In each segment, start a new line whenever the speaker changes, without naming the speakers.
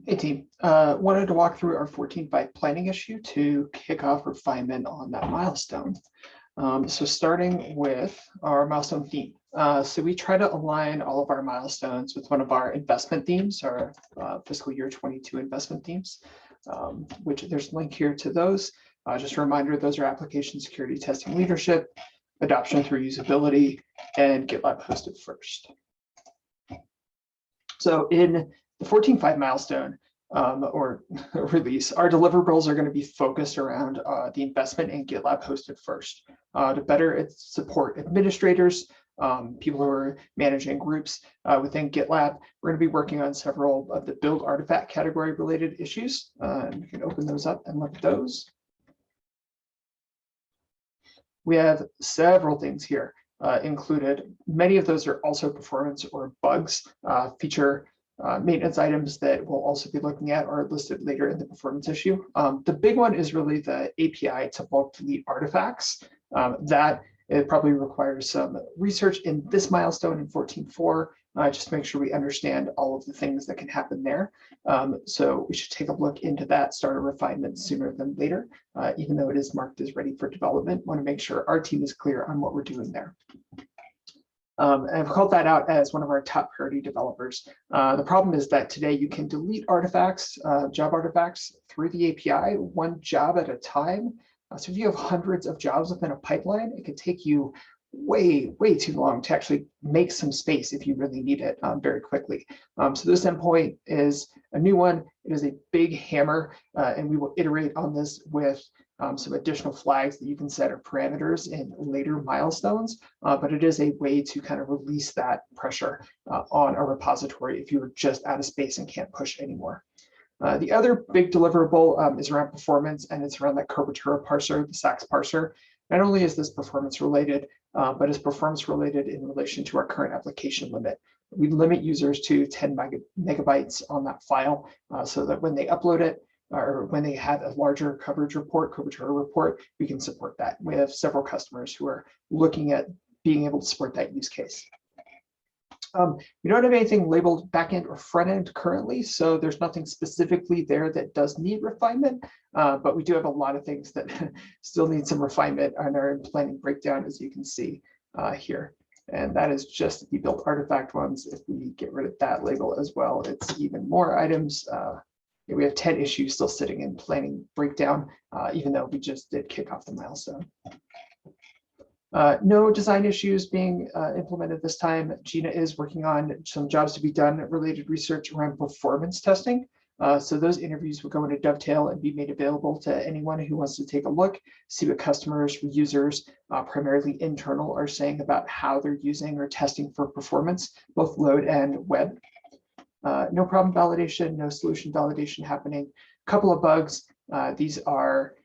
Hey team, wanted to walk through our 14.5 planning issue to kick off refinement on that milestone. So starting with our milestone theme. So we try to align all of our milestones with one of our investment themes, our fiscal year 22 investment themes, which there's a link here to those. Just a reminder, those are application security testing leadership, adoption through usability, and GitLab hosted first. So in the 14.5 milestone or release, our deliverables are going to be focused around the investment in GitLab hosted first to better support administrators, people who are managing groups within GitLab. We're going to be working on several of the build artifact category related issues. And we can open those up and look at those. We have several things here included. Many of those are also performance or bugs, feature maintenance items that we'll also be looking at are listed later in the performance issue. The big one is really the API to bulk delete artifacts. That it probably requires some research in this milestone in 14.4, just to make sure we understand all of the things that can happen there. So we should take a look into that, start a refinement sooner than later, even though it is marked as ready for development. Want to make sure our team is clear on what we're doing there. And I've called that out as one of our top priority developers. The problem is that today you can delete artifacts, job artifacts through the API, one job at a time. So if you have hundreds of jobs within a pipeline, it could take you way too long to actually make some space if you really need it very quickly. So this endpoint is a new one. It is a big hammer, and we will iterate on this with some additional flags that you can set or parameters in later milestones, but it is a way to kind of release that pressure on a repository if you're just out of space and can't push anymore. The other big deliverable is around performance, and it's around that curvatura parser, the SAX parser. Not only is this performance related, but it's performance related in relation to our current application limit. We limit users to 10 megabytes on that file so that when they upload it, or when they have a larger coverage report, curvatura report, we can support that. We have several customers who are looking at being able to support that use case. We don't have anything labeled backend or front end currently, so there's nothing specifically there that does need refinement, but we do have a lot of things that still need some refinement on our planning breakdown, as you can see here. And that is just the built artifact ones. If we get rid of that label as well, it's even more items. We have 10 issues still sitting in planning breakdown, even though we just did kick off the milestone. No design issues being implemented this time. Gina is working on some jobs to be done, related research around performance testing. So those interviews will go into Dovetail and be made available to anyone who wants to take a look, see what customers, users, primarily internal, are saying about how they're using or testing for performance, both load and web. No problem validation, no solution validation happening. A couple of bugs. These are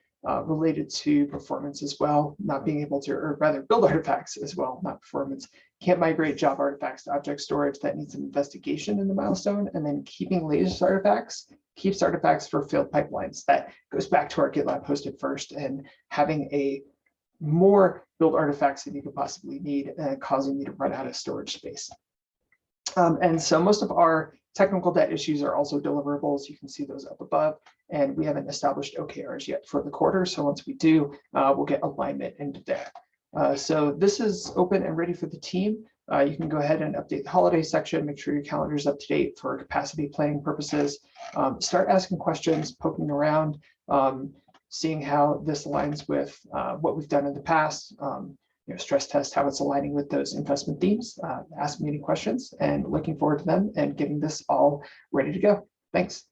related to performance as well, not being able to, or rather build artifacts as well, not performance. Can't migrate job artifacts to object storage. That needs some investigation in the milestone. And then keeping latest artifacts keeps artifacts for failed pipelines. That goes back to our GitLab hosted first and having a more build artifacts than you could possibly need, causing you to run out of storage space. And so most of our technical debt issues are also deliverables. You can see those up above, and we haven't established OKRs yet for the quarter. So once we do, we'll get alignment into there. So this is open and ready for the team. You can go ahead and update the holiday section, make sure your calendar is up to date for capacity planning purposes. Start asking questions, poking around, seeing how this aligns with what we've done in the past. Stress test how it's aligning with those investment themes. Ask me any questions, and looking forward to them and getting this all ready to go. Thanks.